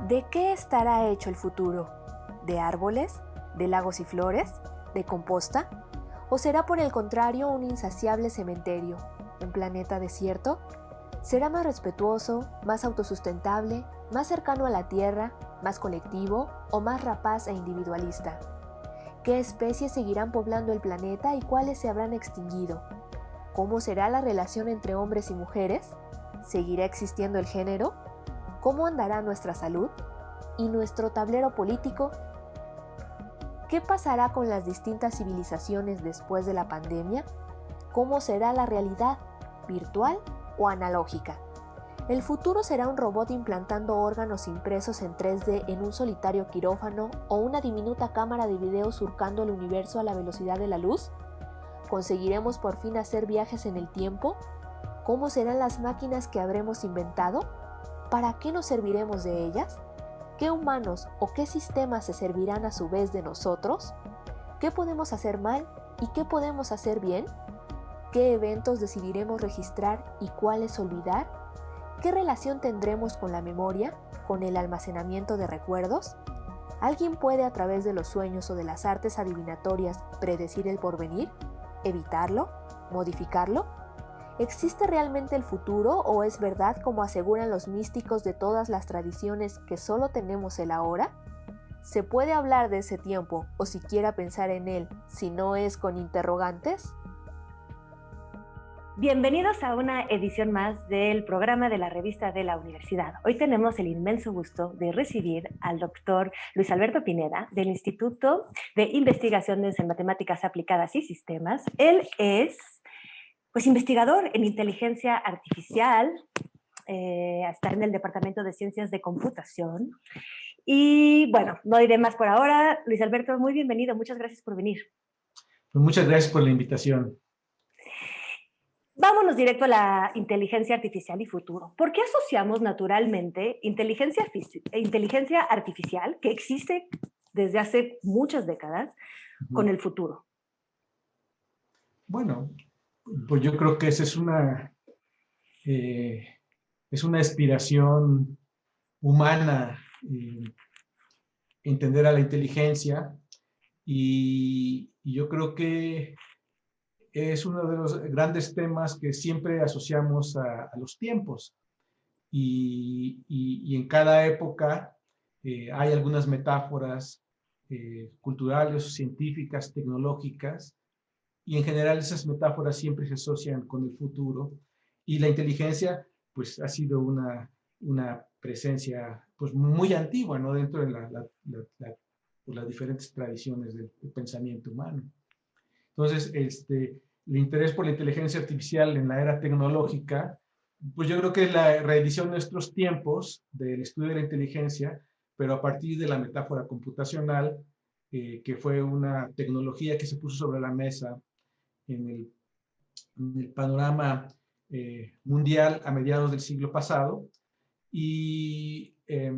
¿De qué estará hecho el futuro? ¿De árboles? ¿De lagos y flores? ¿De composta? ¿O será por el contrario un insaciable cementerio? ¿Un planeta desierto? ¿Será más respetuoso, más autosustentable, más cercano a la Tierra, más colectivo o más rapaz e individualista? ¿Qué especies seguirán poblando el planeta y cuáles se habrán extinguido? ¿Cómo será la relación entre hombres y mujeres? ¿Seguirá existiendo el género? ¿Cómo andará nuestra salud? ¿Y nuestro tablero político? ¿Qué pasará con las distintas civilizaciones después de la pandemia? ¿Cómo será la realidad? ¿Virtual o analógica? ¿El futuro será un robot implantando órganos impresos en 3D en un solitario quirófano o una diminuta cámara de video surcando el universo a la velocidad de la luz? ¿Conseguiremos por fin hacer viajes en el tiempo? ¿Cómo serán las máquinas que habremos inventado? ¿Para qué nos serviremos de ellas? ¿Qué humanos o qué sistemas se servirán a su vez de nosotros? ¿Qué podemos hacer mal y qué podemos hacer bien? ¿Qué eventos decidiremos registrar y cuáles olvidar? ¿Qué relación tendremos con la memoria, con el almacenamiento de recuerdos? ¿Alguien puede a través de los sueños o de las artes adivinatorias predecir el porvenir? ¿Evitarlo? ¿Modificarlo? ¿Existe realmente el futuro o es verdad como aseguran los místicos de todas las tradiciones que solo tenemos el ahora? ¿Se puede hablar de ese tiempo o siquiera pensar en él si no es con interrogantes? Bienvenidos a una edición más del programa de la revista de la universidad. Hoy tenemos el inmenso gusto de recibir al doctor Luis Alberto Pineda del Instituto de Investigaciones en Matemáticas Aplicadas y Sistemas. Él es investigador en inteligencia artificial, está en el Departamento de Ciencias de Computación. Y bueno, no diré más por ahora. Luis Alberto, muy bienvenido. Muchas gracias por venir. Pues muchas gracias por la invitación. Vámonos directo a la inteligencia artificial y futuro. ¿Por qué asociamos naturalmente inteligencia artificial, que existe desde hace muchas décadas, con el futuro? Bueno, pues yo creo que esa es una aspiración humana, entender a la inteligencia, y yo creo que es uno de los grandes temas que siempre asociamos a los tiempos. Y en cada época hay algunas metáforas culturales, científicas, tecnológicas, y en general esas metáforas siempre se asocian con el futuro, y la inteligencia pues ha sido una presencia pues muy antigua, ¿no? Dentro de las diferentes tradiciones del pensamiento humano. Entonces, el interés por la inteligencia artificial en la era tecnológica, pues yo creo que es la reedición de nuestros tiempos del estudio de la inteligencia, pero a partir de la metáfora computacional, que fue una tecnología que se puso sobre la mesa en el panorama mundial a mediados del siglo pasado, y, eh,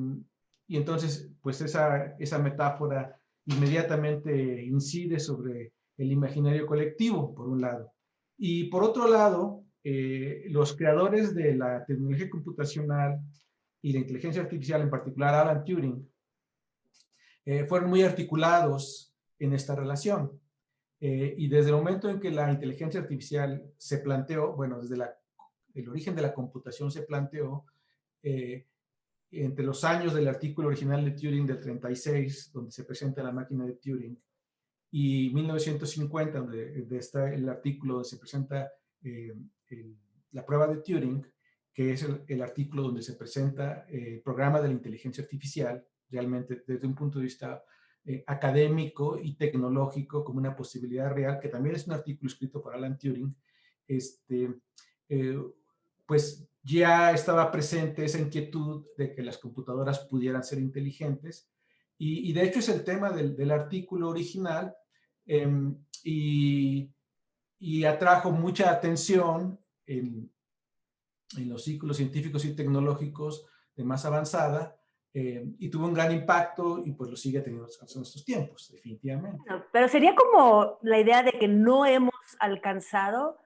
y entonces pues esa metáfora inmediatamente incide sobre el imaginario colectivo, por un lado. Y por otro lado, los creadores de la tecnología computacional y la inteligencia artificial, en particular Alan Turing, fueron muy articulados en esta relación. Y desde el momento en que la inteligencia artificial se planteó, bueno, desde el origen de la computación se planteó, entre los años del artículo original de Turing del 36, donde se presenta la máquina de Turing, y 1950, donde está el artículo donde se presenta la prueba de Turing, que es el artículo donde se presenta el programa de la inteligencia artificial, realmente desde un punto de vista académico y tecnológico, como una posibilidad real, que también es un artículo escrito por Alan Turing, pues ya estaba presente esa inquietud de que las computadoras pudieran ser inteligentes, y de hecho es el tema del artículo original, y atrajo mucha atención en los círculos científicos y tecnológicos de más avanzada, y tuvo un gran impacto, y pues lo sigue teniendo en estos tiempos, definitivamente. Pero sería como la idea de que no hemos alcanzado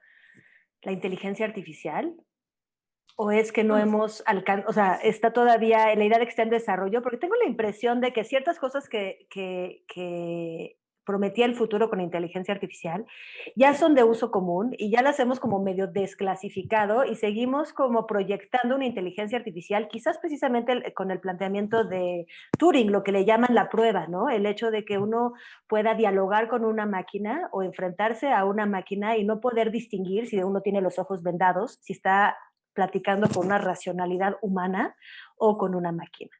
la inteligencia artificial. ¿O es que no hemos alcanzado, o sea, está todavía la idea de que está en desarrollo? Porque tengo la impresión de que ciertas cosas que prometía el futuro con la inteligencia artificial ya son de uso común y ya las hemos como medio desclasificado y seguimos como proyectando una inteligencia artificial, quizás precisamente con el planteamiento de Turing, lo que le llaman la prueba, ¿no? El hecho de que uno pueda dialogar con una máquina o enfrentarse a una máquina y no poder distinguir si uno tiene los ojos vendados, si está platicando con una racionalidad humana o con una máquina.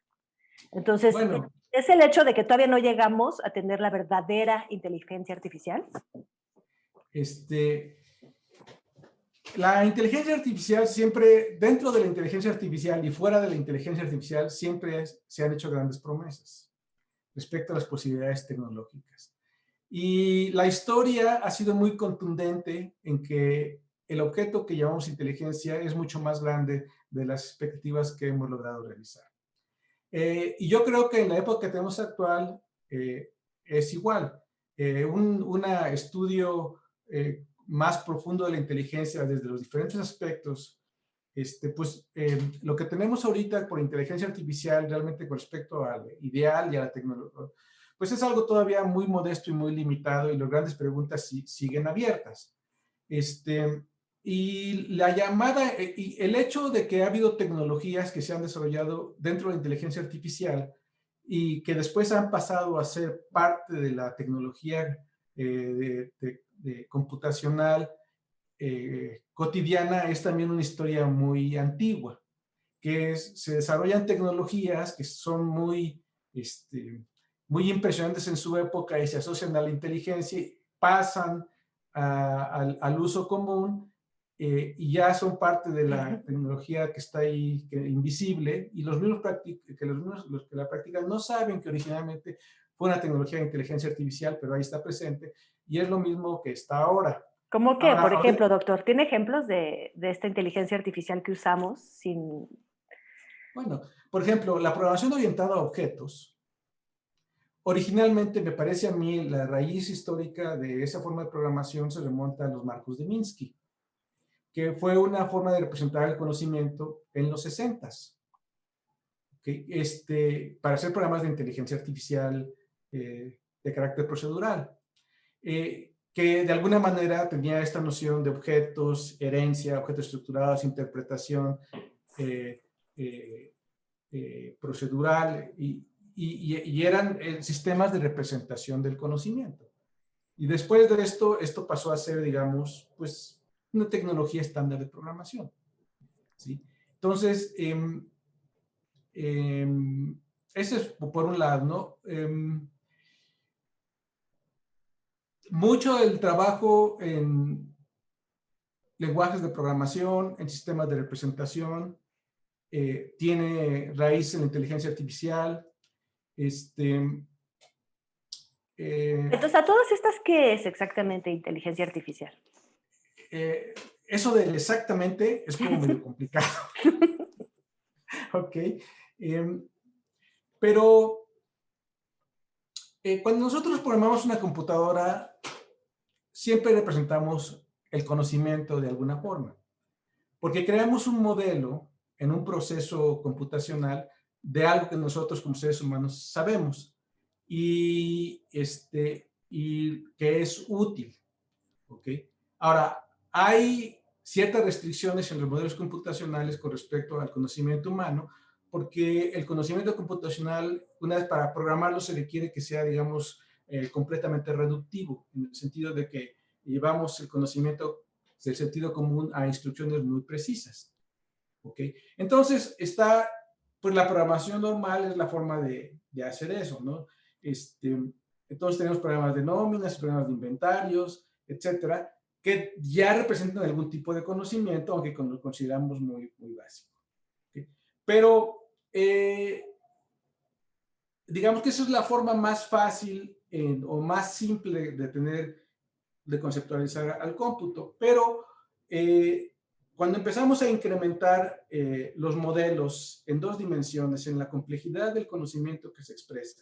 Entonces, Bueno, ¿es el hecho de que todavía no llegamos a tener la verdadera inteligencia artificial? este, la inteligencia artificial siempre, dentro de la inteligencia artificial y fuera de la inteligencia artificial, siempre se han hecho grandes promesas respecto a las posibilidades tecnológicas. Y la historia ha sido muy contundente en que el objeto que llamamos inteligencia es mucho más grande de las expectativas que hemos logrado realizar. Y yo creo que en la época que tenemos actual es igual. Un estudio más profundo de la inteligencia desde los diferentes aspectos, pues lo que tenemos ahorita por inteligencia artificial realmente con respecto al ideal y a la tecnología, pues es algo todavía muy modesto y muy limitado y las grandes preguntas siguen abiertas. Y la llamada, y el hecho de que ha habido tecnologías que se han desarrollado dentro de la inteligencia artificial y que después han pasado a ser parte de la tecnología de computacional cotidiana es también una historia muy antigua, se desarrollan tecnologías que son muy impresionantes en su época y se asocian a la inteligencia, pasan al uso común y ya son parte de la tecnología que está ahí, invisible, y los mismos los que la practican no saben que originalmente fue una tecnología de inteligencia artificial, pero ahí está presente, y es lo mismo que está ahora. ¿Cómo qué? Ahora, Por ejemplo, doctor, ¿tiene ejemplos de esta inteligencia artificial que usamos sin... bueno, por ejemplo, la programación orientada a objetos. Originalmente, me parece a mí, la raíz histórica de esa forma de programación se remonta a los marcos de Minsky, que fue una forma de representar el conocimiento en los 60s, ¿okay? Para hacer programas de inteligencia artificial de carácter procedural, que de alguna manera tenía esta noción de objetos, herencia, objetos estructurados, interpretación procedural, y eran sistemas de representación del conocimiento. Y después de esto pasó a ser, digamos, pues una tecnología estándar de programación, ¿sí? Entonces, ese es por un lado, ¿no? Mucho del trabajo en lenguajes de programación, en sistemas de representación, tiene raíz en la inteligencia artificial. Entonces, ¿a todas estas qué es exactamente inteligencia artificial? Eso de exactamente es como medio complicado. Ok. Pero cuando nosotros programamos una computadora, siempre representamos el conocimiento de alguna forma, porque creamos un modelo en un proceso computacional de algo que nosotros como seres humanos sabemos y que es útil. ¿Ok? Ahora, hay ciertas restricciones en los modelos computacionales con respecto al conocimiento humano, porque el conocimiento computacional, una vez para programarlo, se requiere que sea, digamos, completamente reductivo, en el sentido de que llevamos el conocimiento del sentido común a instrucciones muy precisas. ¿Ok? Entonces, pues la programación normal es la forma de hacer eso, ¿no? Entonces tenemos programas de nóminas, programas de inventarios, etcétera, que ya representan algún tipo de conocimiento, aunque lo consideramos muy, muy básico. ¿Okay? Pero digamos que esa es la forma más fácil o más simple de conceptualizar al cómputo, pero cuando empezamos a incrementar los modelos en dos dimensiones, en la complejidad del conocimiento que se expresa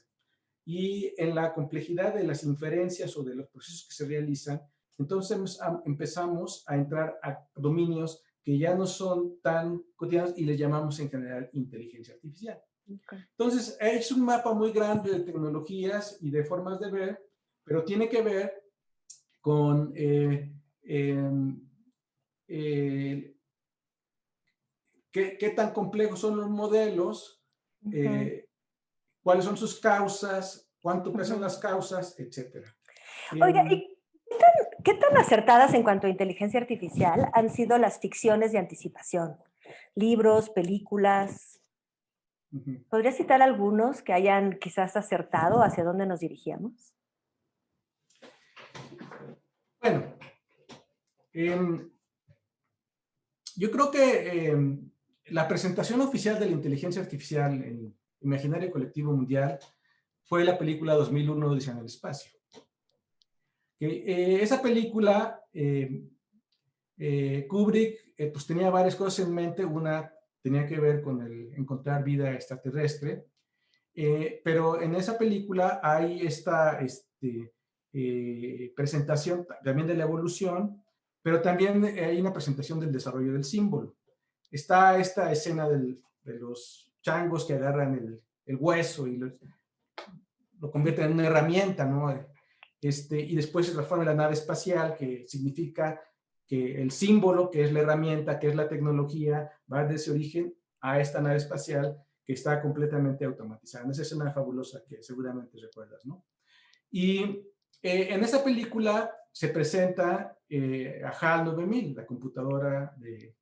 y en la complejidad de las inferencias o de los procesos que se realizan, entonces empezamos a entrar a dominios que ya no son tan cotidianos y les llamamos en general inteligencia artificial. Okay. Entonces, es un mapa muy grande de tecnologías y de formas de ver, pero tiene que ver con qué tan complejos son los modelos, cuáles son sus causas, cuánto pesan las causas, etc. Oiga, ¿y qué tan acertadas en cuanto a inteligencia artificial han sido las ficciones de anticipación? Libros, películas. ¿Podría citar algunos que hayan quizás acertado hacia dónde nos dirigíamos? Bueno, yo creo que la presentación oficial de la inteligencia artificial en el imaginario colectivo mundial fue la película 2001 Odisea en el espacio. Esa película, Kubrick pues tenía varias cosas en mente. Una tenía que ver con el encontrar vida extraterrestre, pero en esa película hay esta presentación también de la evolución, pero también hay una presentación del desarrollo del símbolo. Está esta escena de los changos que agarran el hueso y lo convierten en una herramienta, ¿no? Y después se transforma en la nave espacial, que significa que el símbolo, que es la herramienta, que es la tecnología, va de ese origen a esta nave espacial que está completamente automatizada. Esa escena fabulosa que seguramente recuerdas, ¿no? Y en esa película se presenta a HAL 9000, la computadora de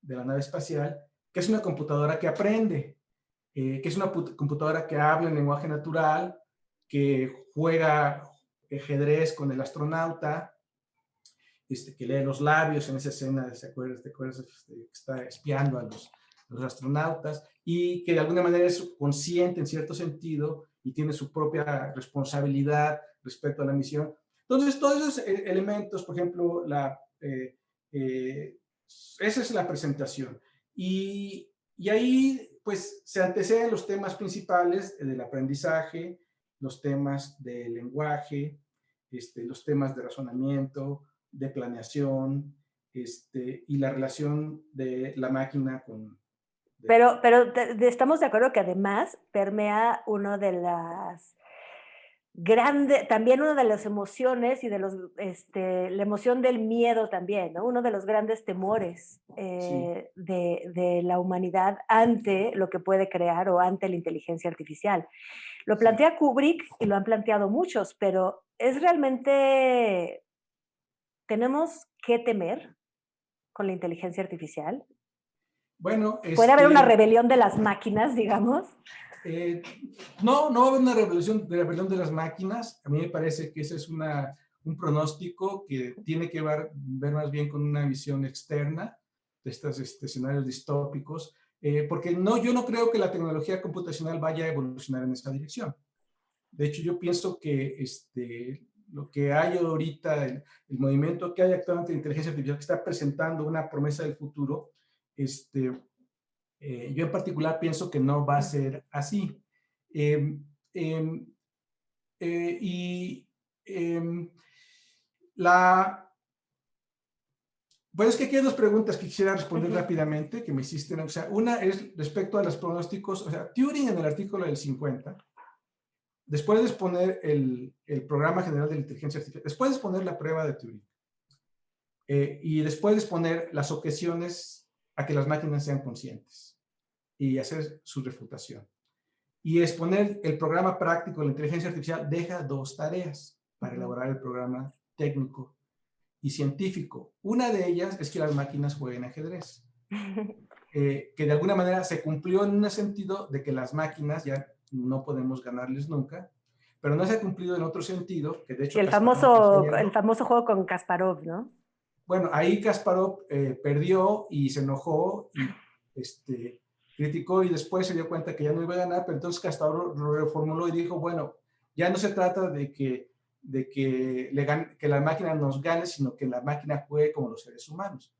la nave espacial, que es una computadora que aprende, que es una computadora que habla en lenguaje natural, que juega ajedrez con el astronauta, que lee los labios en esa escena, ¿te acuerdas? Que está espiando a los astronautas, y que de alguna manera es consciente en cierto sentido y tiene su propia responsabilidad respecto a la misión. Entonces, todos esos elementos, por ejemplo, esa es la presentación. Y ahí, pues, se anteceden los temas principales del aprendizaje, los temas del lenguaje, los temas de razonamiento, de planeación, y la relación de la máquina con... Pero estamos de acuerdo que además permea uno de las también una de las emociones y de la emoción del miedo también, ¿no? Uno de los grandes temores Sí. de la humanidad ante lo que puede crear o ante la inteligencia artificial. Lo plantea Kubrick y lo han planteado muchos, pero ¿es realmente, tenemos que temer con la inteligencia artificial? Bueno, ¿Puede haber una rebelión de las máquinas, digamos? No va a haber una rebelión de las máquinas. A mí me parece que ese es un pronóstico que tiene que ver más bien con una visión externa de estos escenarios distópicos, porque yo no creo que la tecnología computacional vaya a evolucionar en esta dirección. De hecho, yo pienso que lo que hay ahorita, el movimiento que hay actualmente de inteligencia artificial, que está presentando una promesa del futuro, yo en particular pienso que no va a ser así. Pues es que aquí hay dos preguntas que quisiera responder rápidamente, que me hiciste. O sea, una es respecto a los pronósticos. O sea, Turing en el artículo del 50, después de exponer el programa general de la inteligencia artificial, después de exponer la prueba de Turing, y después de exponer las objeciones a que las máquinas sean conscientes y hacer su refutación, y exponer el programa práctico de la inteligencia artificial, deja dos tareas para elaborar el programa técnico y científico. Una de ellas es que las máquinas jueguen ajedrez, que de alguna manera se cumplió en un sentido de que las máquinas ya no podemos ganarles nunca, pero no se ha cumplido en otro sentido, que de hecho... Sí, el famoso juego con Kasparov, ¿no? Bueno, ahí Kasparov perdió y se enojó y criticó, y después se dio cuenta que ya no iba a ganar, pero entonces Kasparov lo reformuló y dijo, bueno, ya no se trata de que la máquina nos gane, sino que la máquina juegue como los seres humanos.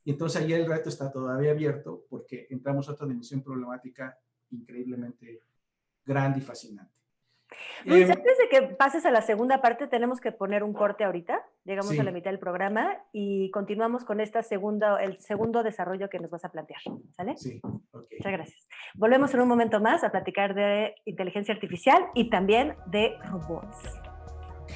Y entonces ahí el reto está todavía abierto, porque entramos a otra dimensión problemática increíblemente grande y fascinante. Luis, Em, antes de que pases a la segunda parte, tenemos que poner un corte ahorita. Llegamos a la sí, mitad del programa y continuamos con el segundo desarrollo que nos vas a plantear. ¿Sale? sí, ok. Muchas gracias. Volvemos en un momento más a platicar de inteligencia artificial y también de robots. Ok.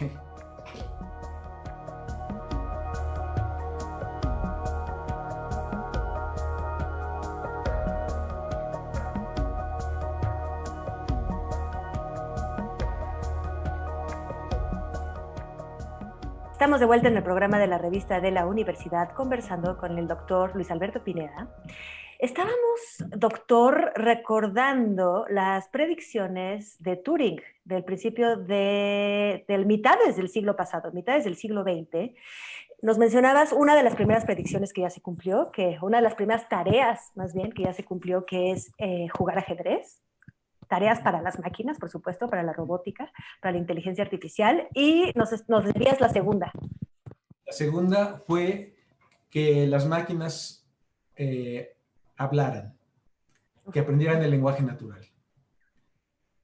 Estamos de vuelta en el programa de la revista de la universidad conversando con el doctor Luis Alberto Pineda. Estábamos, doctor, recordando las predicciones de Turing del principio del mitades del siglo pasado, mitades del siglo XX. Nos mencionabas una de las primeras predicciones que ya se cumplió, que una de las primeras tareas, más bien, que ya se cumplió, que es jugar ajedrez. Tareas para las máquinas, por supuesto, para la robótica, para la inteligencia artificial. Y nos decías la segunda. La segunda fue que las máquinas hablaran, que aprendieran el lenguaje natural.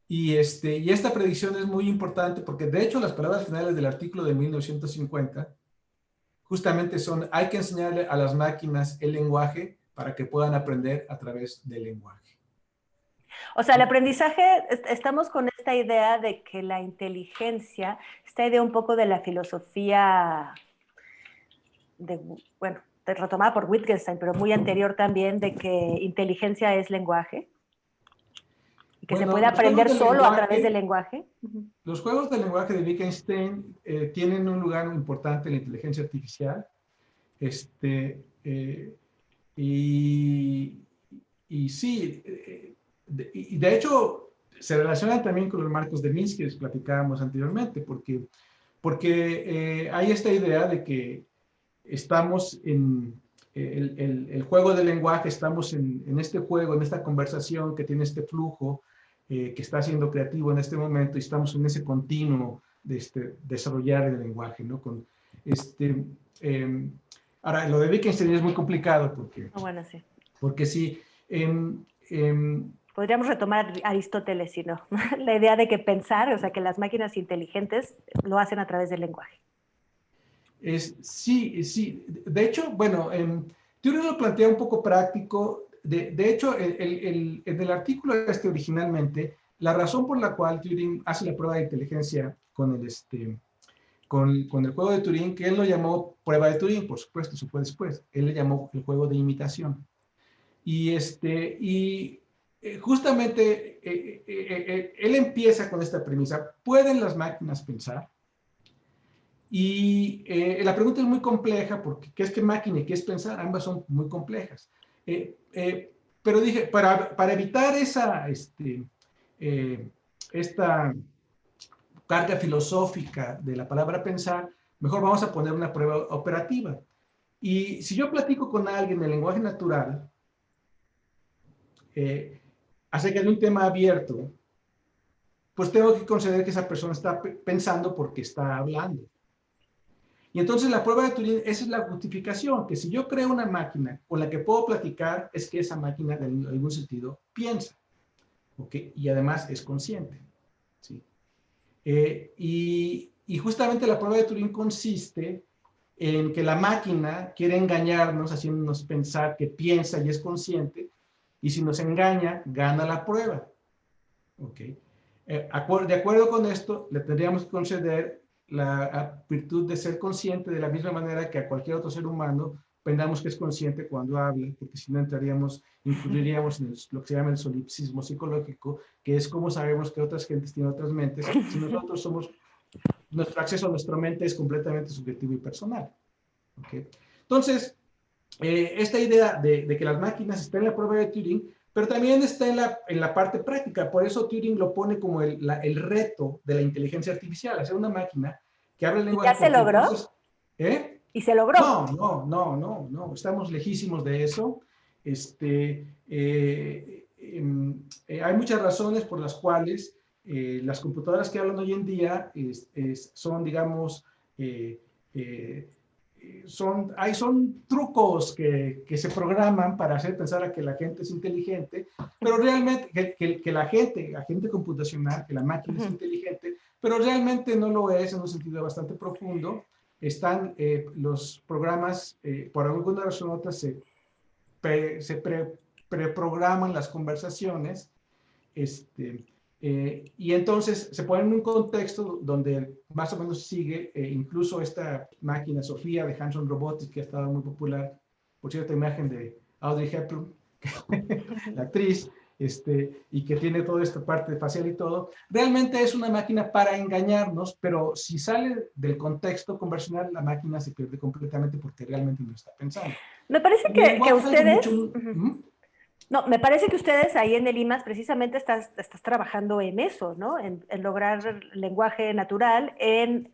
Y esta predicción es muy importante porque, de hecho, las palabras finales del artículo de 1950 justamente son: hay que enseñarle a las máquinas el lenguaje para que puedan aprender a través del lenguaje. O sea, el aprendizaje, estamos con esta idea de que la inteligencia, esta idea un poco de la filosofía, bueno, retomada por Wittgenstein, pero muy anterior también, de que inteligencia es lenguaje y que se Bueno, puede aprender solo a través del lenguaje. Los juegos del lenguaje de Wittgenstein tienen un lugar importante en la inteligencia artificial. Y, y sí, de hecho, se relacionan también con los marcos de Minsky que platicábamos anteriormente, porque hay esta idea de que estamos en el juego del lenguaje, estamos en este juego, en esta conversación que tiene este flujo, que está siendo creativo en este momento, y estamos en ese continuo de desarrollar el lenguaje, ¿no? Ahora, lo de Wittgenstein es muy complicado Bueno, sí. porque sí. Podríamos retomar Aristóteles, si no. La idea de que pensar, o sea, que las máquinas inteligentes lo hacen a través del lenguaje. Sí, sí. De hecho, bueno, Turing lo plantea un poco práctico. De hecho, en el artículo originalmente, la razón por la cual Turing hace la prueba de inteligencia con el juego de Turing, que él lo llamó prueba de Turing, por supuesto, eso fue después. Él le llamó el juego de imitación. Y justamente él empieza con esta premisa: ¿pueden las máquinas pensar? Y la pregunta es muy compleja, porque ¿qué es que máquina y qué es pensar? Ambas son muy complejas. Pero dije, para evitar esta carga filosófica de la palabra pensar, mejor vamos a poner una prueba operativa. Y si yo platico con alguien en lenguaje natural, acerca de un tema abierto, pues tengo que considerar que esa persona está pensando porque está hablando. Y entonces la prueba de Turing, esa es la justificación, que si yo creo una máquina con la que puedo platicar, es que esa máquina en algún sentido piensa, ¿ok? Y además es consciente, ¿sí? Y justamente la prueba de Turing consiste en que la máquina quiere engañarnos, haciéndonos pensar que piensa y es consciente, y si nos engaña, gana la prueba, ¿ok? De acuerdo con esto, le tendríamos que conceder la virtud de ser consciente, de la misma manera que a cualquier otro ser humano pensamos que es consciente cuando habla, porque si no incurriríamos en lo que se llama el solipsismo psicológico, que es cómo sabemos que otras gentes tienen otras mentes, si nosotros nuestro acceso a nuestra mente es completamente subjetivo y personal. ¿Okay? Entonces, esta idea de que las máquinas están en la prueba de Turing, pero también está en la parte práctica. Por eso Turing lo pone como el reto de la inteligencia artificial, hacer una máquina que hable el lenguaje. ¿Ya se logró? Entonces, ¿Y se logró? No, estamos lejísimos de eso. Hay muchas razones por las cuales las computadoras que hablan hoy en día son, digamos, son trucos que se programan para hacer pensar a que la gente es inteligente, pero realmente, que la gente computacional, que la máquina es inteligente, pero realmente no lo es en un sentido bastante profundo. Están los programas, por alguna razón u otra, se preprograman las conversaciones, y entonces se pone en un contexto donde más o menos sigue, incluso esta máquina Sofía de Hanson Robotics, que ha estado muy popular, por cierta imagen de Audrey Hepburn, la actriz, y que tiene toda esta parte facial y todo, realmente es una máquina para engañarnos, pero si sale del contexto conversacional, la máquina se pierde completamente porque realmente no está pensando. Me parece que ustedes... No, me parece que ustedes ahí en el IMAS precisamente estás trabajando en eso, ¿no? En lograr lenguaje natural en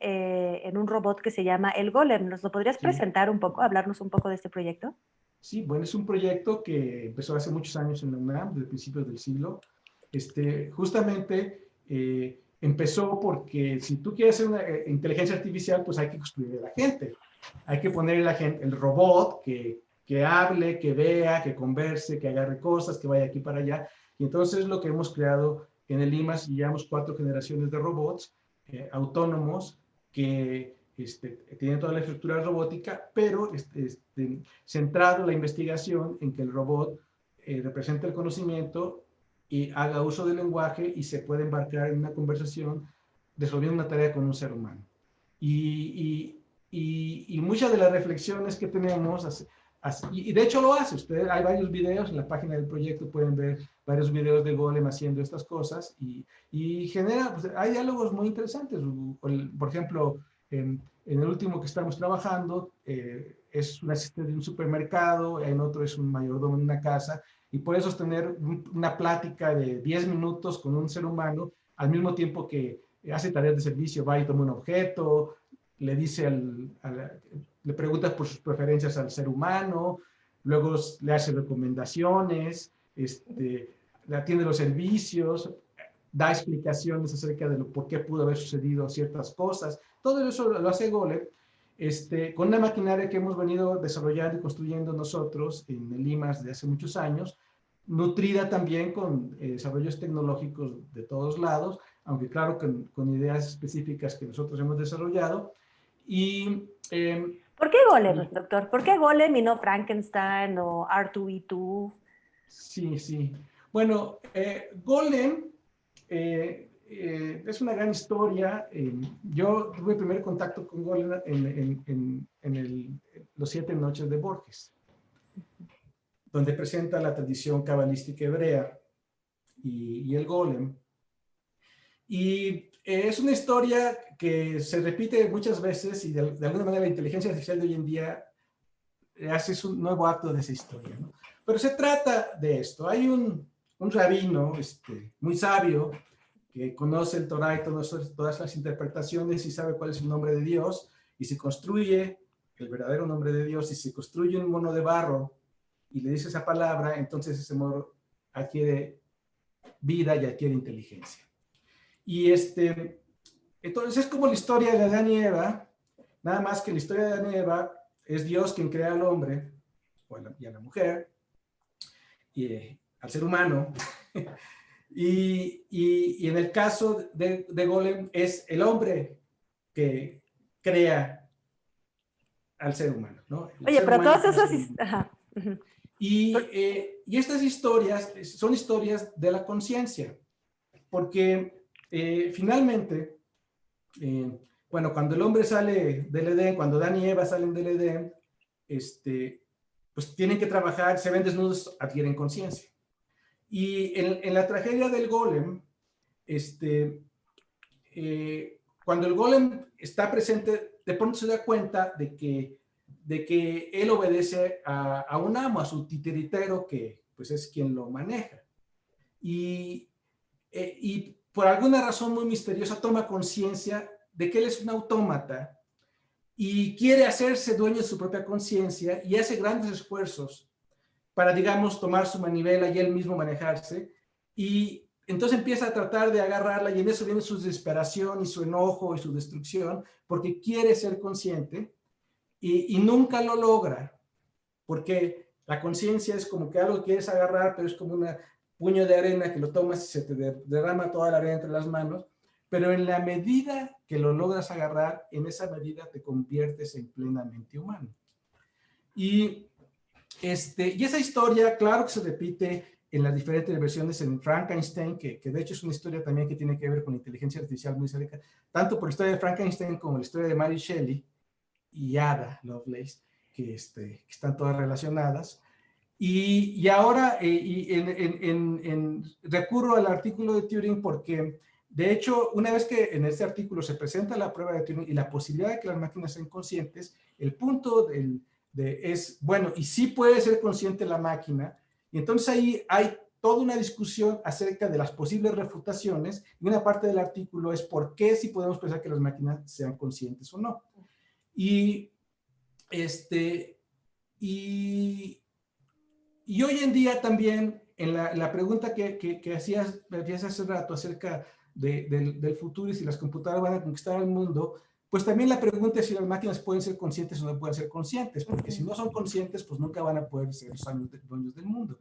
un robot que se llama el Golem. ¿Nos lo podrías presentar un poco, hablarnos un poco de este proyecto? Sí, bueno, es un proyecto que empezó hace muchos años en la UNAM, desde principios del siglo. Justamente empezó porque si tú quieres hacer una inteligencia artificial, pues hay que construir a la gente. Hay que poner el robot que hable, que vea, que converse, que agarre cosas, que vaya aquí para allá. Y entonces lo que hemos creado en el IMAS, y llevamos 4 generaciones de robots autónomos que tienen toda la estructura robótica, pero centrado la investigación en que el robot represente el conocimiento y haga uso del lenguaje y se puede embarcar en una conversación resolviendo una tarea con un ser humano. Y muchas de las reflexiones que tenemos, y de hecho lo hace, hay varios videos en la página del proyecto, pueden ver varios videos de Golem haciendo estas cosas y genera, pues, hay diálogos muy interesantes. Por ejemplo, en el último que estamos trabajando, es un asistente de un supermercado, en otro es un mayordomo en una casa, y puedes sostener una plática de 10 minutos con un ser humano al mismo tiempo que hace tareas de servicio, va y toma un objeto, le dice le preguntas por sus preferencias al ser humano, luego le hace recomendaciones, le atiende los servicios, da explicaciones acerca de por qué pudo haber sucedido ciertas cosas. Todo eso lo hace Golem, con una maquinaria que hemos venido desarrollando y construyendo nosotros en el IMAS de hace muchos años, nutrida también con desarrollos tecnológicos de todos lados, aunque claro, con ideas específicas que nosotros hemos desarrollado. ¿Por qué Golem, doctor? ¿Por qué Golem y no Frankenstein o R2-D2? Sí, sí. Bueno, Golem es una gran historia. Yo tuve el primer contacto con Golem en Los 7 noches de Borges, donde presenta la tradición cabalística hebrea y el Golem. Y es una historia que se repite muchas veces y de alguna manera la inteligencia artificial de hoy en día hace un nuevo acto de esa historia, ¿no? Pero se trata de esto. Hay un rabino muy sabio que conoce el Torah y todas las interpretaciones y sabe cuál es el nombre de Dios y se construye el verdadero nombre de Dios y se construye un mono de barro y le dice esa palabra, entonces ese mono adquiere vida y adquiere inteligencia. Y entonces es como la historia de Adán y Eva, nada más que la historia de Adán y Eva es Dios quien crea al hombre y a la mujer, y al ser humano, y en el caso de Golem es el hombre que crea al ser humano, ¿no? Oye, pero todas esas... Y estas historias son historias de la conciencia, porque finalmente, bueno, cuando el hombre sale del Edén, cuando Adán y Eva salen del Edén, pues tienen que trabajar, se ven desnudos, adquieren conciencia. Y en la tragedia del Golem, cuando el Golem está presente, de pronto se da cuenta de que él obedece a un amo, a su titiritero, que pues es quien lo maneja. Y por alguna razón muy misteriosa toma conciencia de que él es un autómata y quiere hacerse dueño de su propia conciencia y hace grandes esfuerzos para, digamos, tomar su manivela y él mismo manejarse. Y entonces empieza a tratar de agarrarla y en eso viene su desesperación y su enojo y su destrucción porque quiere ser consciente. y nunca lo logra, porque la conciencia es como que algo que quieres agarrar, pero es como un puño de arena que lo tomas y se te derrama toda la arena entre las manos, pero en la medida que lo logras agarrar, en esa medida te conviertes en plenamente humano. Y esa historia, claro que se repite en las diferentes versiones en Frankenstein, que de hecho es una historia también que tiene que ver con inteligencia artificial muy cerca, tanto por la historia de Frankenstein como la historia de Mary Shelley y Ada Lovelace, que están todas relacionadas. Y ahora recurro al artículo de Turing porque, de hecho, una vez que en este artículo se presenta la prueba de Turing y la posibilidad de que las máquinas sean conscientes, el punto es, bueno, ¿y sí puede ser consciente la máquina? Y entonces ahí hay toda una discusión acerca de las posibles refutaciones, y una parte del artículo es por qué sí podemos pensar que las máquinas sean conscientes o no. Y hoy en día también, en la pregunta que hacías hace rato acerca del futuro y si las computadoras van a conquistar el mundo, pues también la pregunta es si las máquinas pueden ser conscientes o no pueden ser conscientes, porque si no son conscientes, pues nunca van a poder ser los dueños del mundo.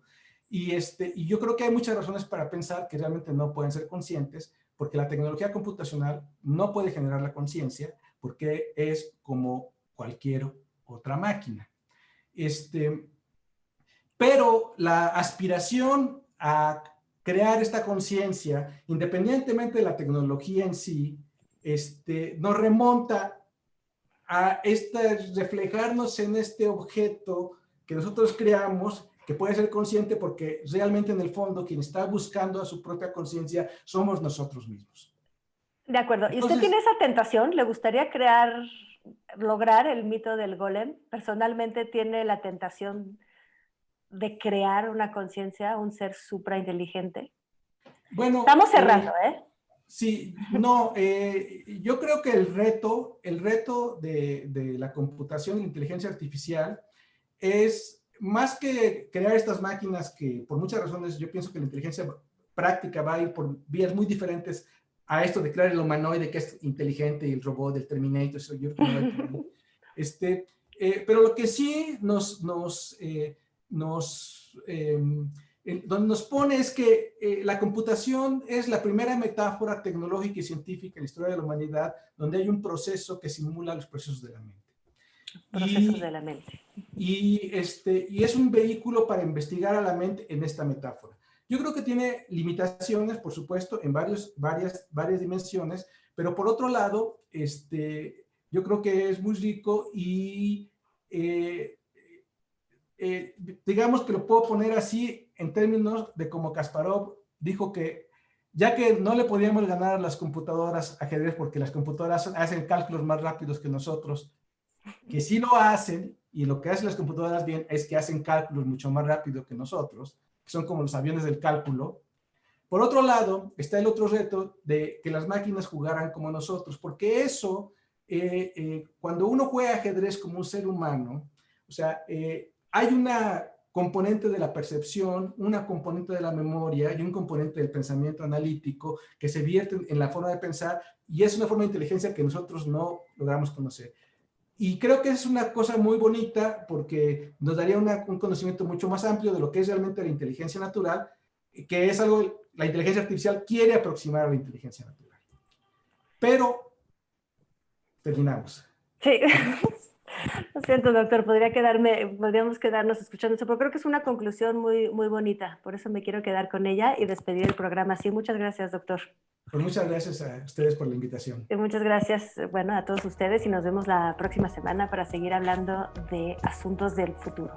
Y yo creo que hay muchas razones para pensar que realmente no pueden ser conscientes, porque la tecnología computacional no puede generar la conciencia, porque es como cualquier otra máquina. Pero la aspiración a crear esta conciencia, independientemente de la tecnología en sí, nos remonta a reflejarnos en este objeto que nosotros creamos, que puede ser consciente porque realmente en el fondo quien está buscando a su propia conciencia somos nosotros mismos. De acuerdo. ¿Y Entonces, usted tiene esa tentación? ¿Le gustaría lograr el mito del golem? ¿Personalmente tiene la tentación de crear una conciencia, un ser suprainteligente? bueno, Estamos cerrando, ¿eh? Sí, no, yo creo que el reto de la computación y la inteligencia artificial es más que crear estas máquinas que por muchas razones yo pienso que la inteligencia práctica va a ir por vías muy diferentes a esto de crear el humanoide que es inteligente y el robot, el Terminator, eso yo creo que no va a ir por ahí. Pero lo que sí donde nos pone es que la computación es la primera metáfora tecnológica y científica en la historia de la humanidad donde hay un proceso que simula los procesos de la mente. Procesos de la mente. Y es un vehículo para investigar a la mente en esta metáfora. Yo creo que tiene limitaciones, por supuesto, en varias dimensiones, pero por otro lado, yo creo que es muy rico y digamos que lo puedo poner así en términos de como Kasparov dijo que ya que no le podíamos ganar a las computadoras ajedrez porque las computadoras hacen cálculos más rápidos que nosotros, que sí lo hacen, y lo que hacen las computadoras bien es que hacen cálculos mucho más rápido que nosotros, que son como los aviones del cálculo. Por otro lado, está el otro reto de que las máquinas jugaran como nosotros, porque eso, cuando uno juega ajedrez como un ser humano, o sea, hay una componente de la percepción, una componente de la memoria y un componente del pensamiento analítico que se vierten en la forma de pensar y es una forma de inteligencia que nosotros no logramos conocer. Y creo que es una cosa muy bonita porque nos daría un conocimiento mucho más amplio de lo que es realmente la inteligencia natural, que es algo, la inteligencia artificial quiere aproximar a la inteligencia natural. Pero terminamos. Sí. Lo siento, doctor, podríamos quedarnos escuchando eso, pero creo que es una conclusión muy, muy bonita. Por eso me quiero quedar con ella y despedir el programa así. Muchas gracias, doctor. Pues muchas gracias a ustedes por la invitación. Y muchas gracias, bueno, a todos ustedes y nos vemos la próxima semana para seguir hablando de asuntos del futuro.